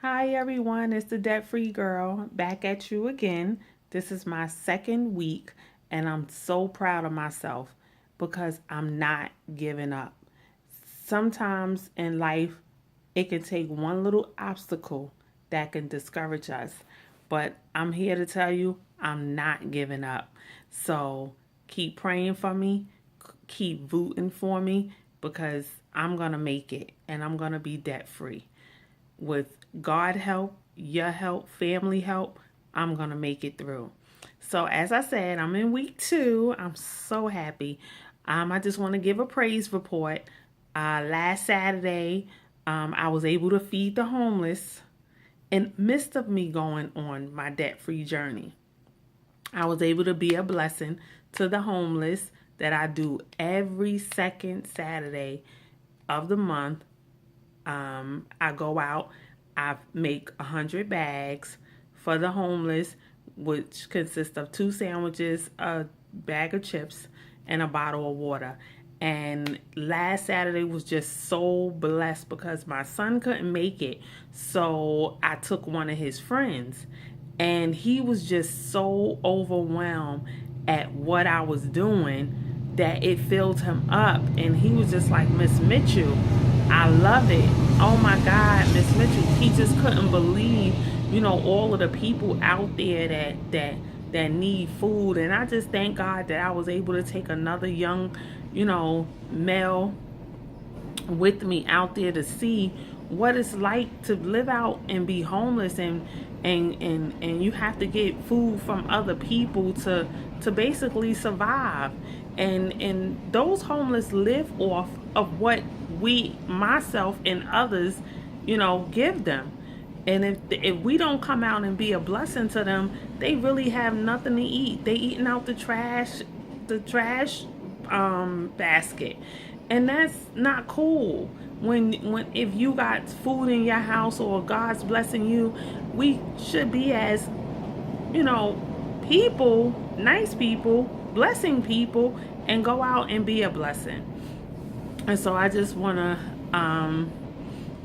Hi everyone, it's the Debt Free Girl back at you again. This is my second week, and I'm so proud of myself because I'm not giving up. Sometimes in life, it can take one little obstacle that can discourage us, but I'm here to tell you I'm not giving up. So keep praying for me, keep rooting for me because I'm going to make it and I'm going to be debt free with God help, your help, family help, I'm going to make it through. So, as I said, I'm in week 2. I'm so happy. I just want to give a praise report. Last Saturday, I was able to feed the homeless in midst of me going on my debt free journey. I was able to be a blessing to the homeless that I do every second Saturday of the month. I go out, I make 100 bags for the homeless, which consists of 2 sandwiches, a bag of chips, and a bottle of water. And last Saturday was just so blessed because my son couldn't make it. So I took one of his friends, and he was just so overwhelmed at what I was doing that it filled him up. And he was just like, Miss Mitchell, I love it. Oh my God, Miss Mitchell. He just couldn't believe, all of the people out there that need food. And I just thank God that I was able to take another young, male with me out there to see what it's like to live out and be homeless, and you have to get food from other people to basically survive. And those homeless live off of what we, myself and others, give them. And if we don't come out and be a blessing to them, they really have nothing to eat. They eating out the trash basket, and that's not cool. When if you got food in your house or God's blessing you, we should be as you know people, nice people, blessing people, and go out and be a blessing. And so I just want to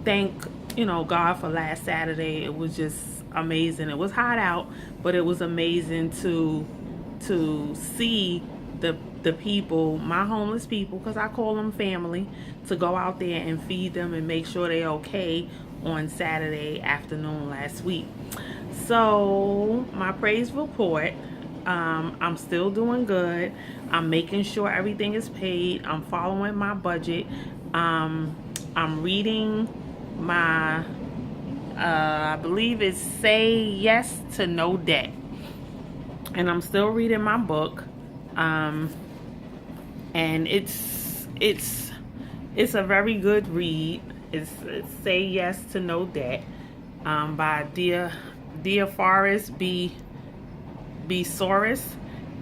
thank God for last Saturday. It was just amazing. It was hot out, but it was amazing to see the people, my homeless people, because I call them family, to go out there and feed them and make sure they're okay on Saturday afternoon last week. So my praise report, I'm still doing good. I'm making sure everything is paid. I'm following my budget. I'm reading my, I believe it's Say Yes to No Debt. And I'm still reading my book. Um, and it's a very good read. It's Say Yes to No Debt, by Dia Forrest B. Soros,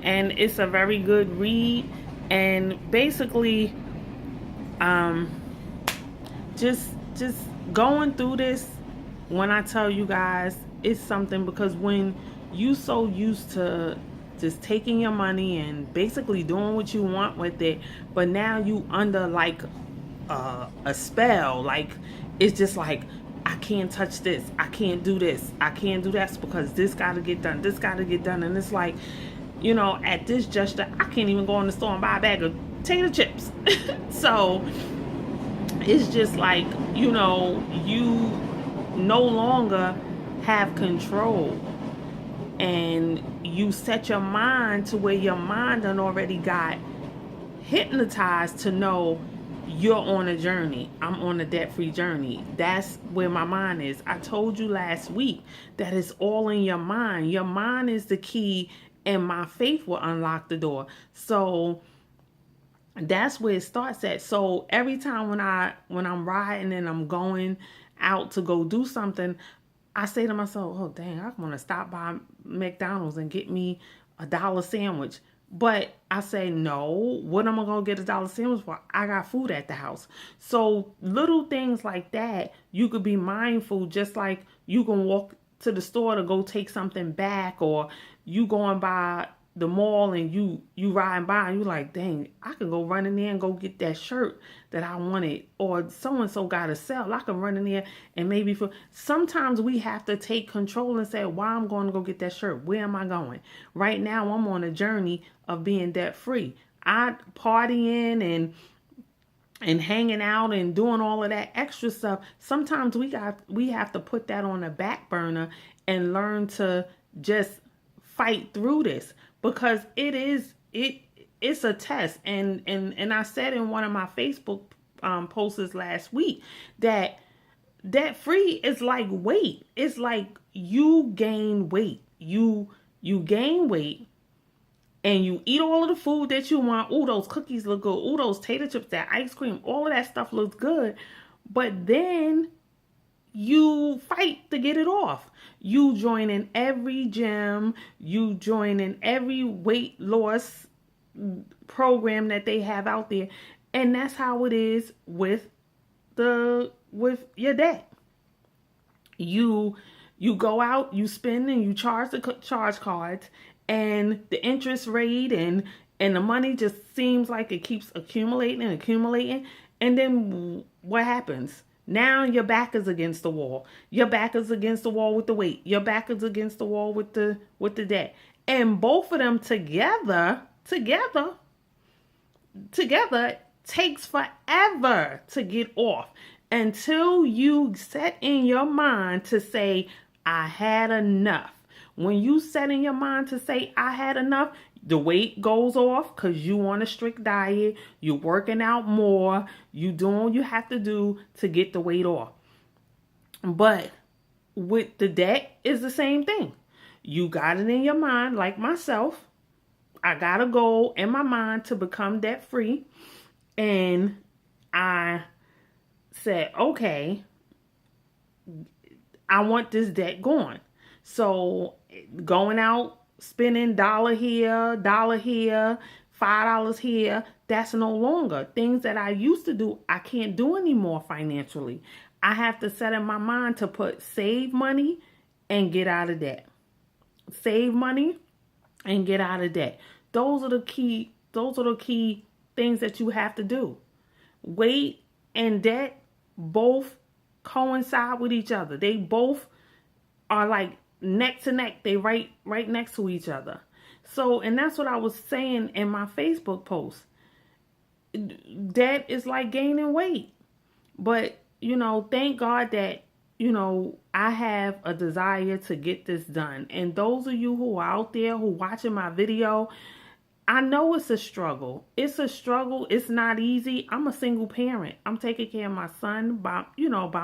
and it's a very good read. And basically, um, just going through this, when I tell you guys, it's something, because when you so used to just taking your money and basically doing what you want with it, but now you under like a spell. Like, it's just like, I can't touch this, I can't do this, I can't do that because this got to get done, this got to get done. And it's like, at this juncture, I can't even go in the store and buy a bag of potato chips. So it's just like, you no longer have control, and you set your mind to where your mind done already got hypnotized to know you're on a journey. I'm on a debt-free journey. That's where my mind is. I told you last week that it's all in your mind. Your mind is the key, and my faith will unlock the door. So that's where it starts at. So every time when I'm riding and I'm going out to go do something, I say to myself, "Oh dang, I want to stop by McDonald's and get me a dollar sandwich." But I say, no, what am I going to get a dollar sandwich for? I got food at the house. So little things like that, you could be mindful, just like you can walk to the store to go take something back, or you going by the mall and you riding by and you like, dang, I can go run in there and go get that shirt that I wanted, or so and so got a sale. I can run in there and maybe sometimes we have to take control and say, why I'm going to go get that shirt. Where am I going? Right now I'm on a journey of being debt free. I partying and hanging out and doing all of that extra stuff. Sometimes we have to put that on the back burner and learn to just fight through this, because it's a test. And I said in one of my Facebook posts last week that debt free is like weight. It's like you gain weight. You gain weight and you eat all of the food that you want. Ooh, those cookies look good. Ooh, those tater chips, that ice cream, all of that stuff looks good. But then you fight to get it off. You join in every gym. You join in every weight loss program that they have out there. And that's how it is with your debt. You go out, you spend, and you charge the charge cards, and the interest rate and the money just seems like it keeps accumulating and accumulating. And then what happens? Now your back is against the wall. Your back is against the wall with the weight. Your back is against the wall with the debt. And both of them together takes forever to get off, until you set in your mind to say, I had enough. When you set in your mind to say, I had enough, the weight goes off because you on a strict diet, you're working out more, you doing what you have to do to get the weight off. But with the debt, is the same thing. You got it in your mind, like myself. I got a goal in my mind to become debt free. And I said, okay, I want this debt gone. So going out, spending $1 here, $5 here, that's no longer. Things that I used to do, I can't do anymore financially. I have to set in my mind to save money and get out of debt. Save money and get out of debt. Those are the key things that you have to do. Weight and debt both coincide with each other. They both are like neck to neck. They right next to each other. So, and that's what I was saying in my Facebook post. Debt is like gaining weight. But, thank God that, I have a desire to get this done. And those of you who are out there who watching my video, I know it's a struggle. It's a struggle. It's not easy. I'm a single parent. I'm taking care of my son by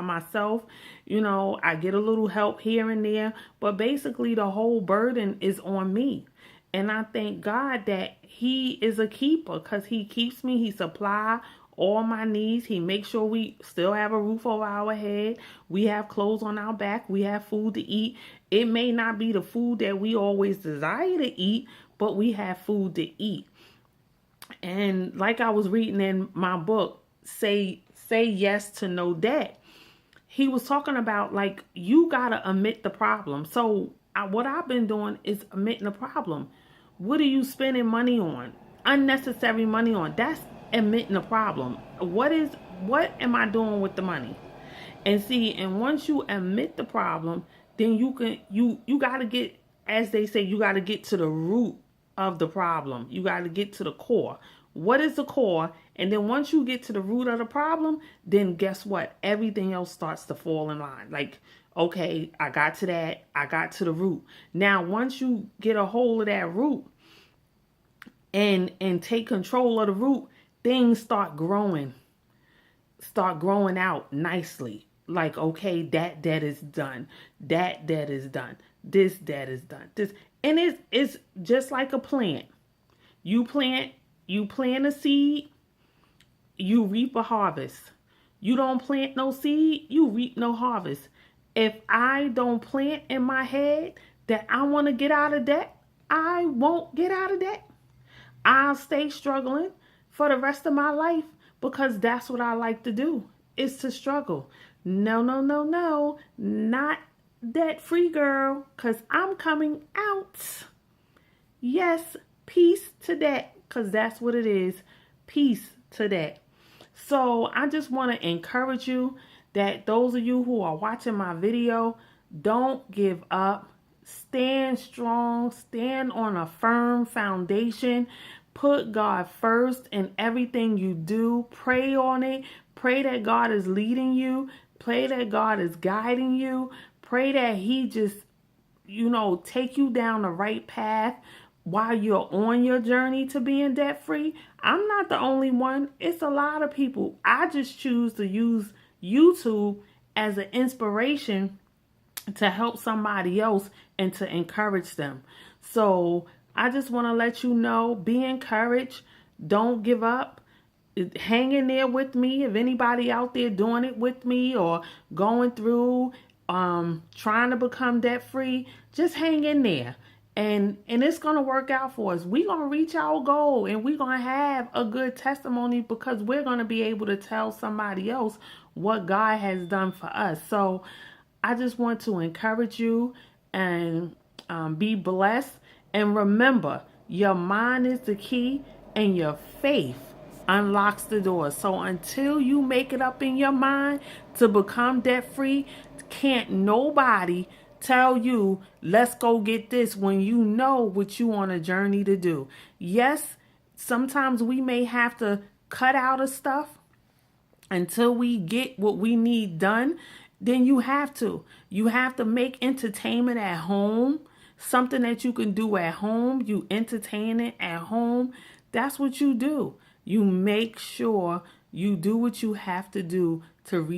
myself. I get a little help here and there, but basically the whole burden is on me. And I thank God that He is a keeper, because He keeps me. He supplies all my needs. He makes sure we still have a roof over our head. We have clothes on our back. We have food to eat. It may not be the food that we always desire to eat, but we have food to eat. And like I was reading in my book, Say Yes to No Debt, he was talking about, like, you got to admit the problem. So what I've been doing is admitting the problem. What are you spending money on? Unnecessary money on. That's admitting the problem. What am I doing with the money? And see, and once you admit the problem, then you got to get, as they say, you got to get to the root of the problem. You got to get to the core. What is the core? And then once you get to the root of the problem, then guess what? Everything else starts to fall in line. Like, okay, I got to that. I got to the root. Now, once you get a hold of that root and take control of the root, things start growing out nicely. Like, okay, that debt is done. That debt is done. This debt is done. And it's just like a plant. You plant a seed, you reap a harvest. You don't plant no seed, you reap no harvest. If I don't plant in my head that I want to get out of debt, I won't get out of debt. I'll stay struggling for the rest of my life, because that's what I like to do, is to struggle. No, not debt free, girl, because I'm coming out. Yes, Peace to that, because that's what it is. Peace to that. So I just want to encourage you that those of you who are watching my video, don't give up. Stand strong. Stand on a firm foundation. Put God first in everything you do. Pray on it. Pray that God is leading you. Pray that God is guiding you. Pray that He just, take you down the right path while you're on your journey to being debt free. I'm not the only one. It's a lot of people. I just choose to use YouTube as an inspiration to help somebody else and to encourage them. So I just want to let you know, be encouraged. Don't give up. Hang in there with me. If anybody out there doing it with me or going through trying to become debt free, just hang in there. And it's going to work out for us. We're going to reach our goal and we're going to have a good testimony because we're going to be able to tell somebody else what God has done for us. So I just want to encourage you and be blessed. And remember, your mind is the key and your faith unlocks the door. So until you make it up in your mind to become debt free, can't nobody tell you, let's go get this when you know what you on a journey to do. Yes, sometimes we may have to cut out of stuff until we get what we need done. Then you have to make entertainment at home, something that you can do at home. You entertain it at home. That's what you do. You make sure you do what you have to do to reach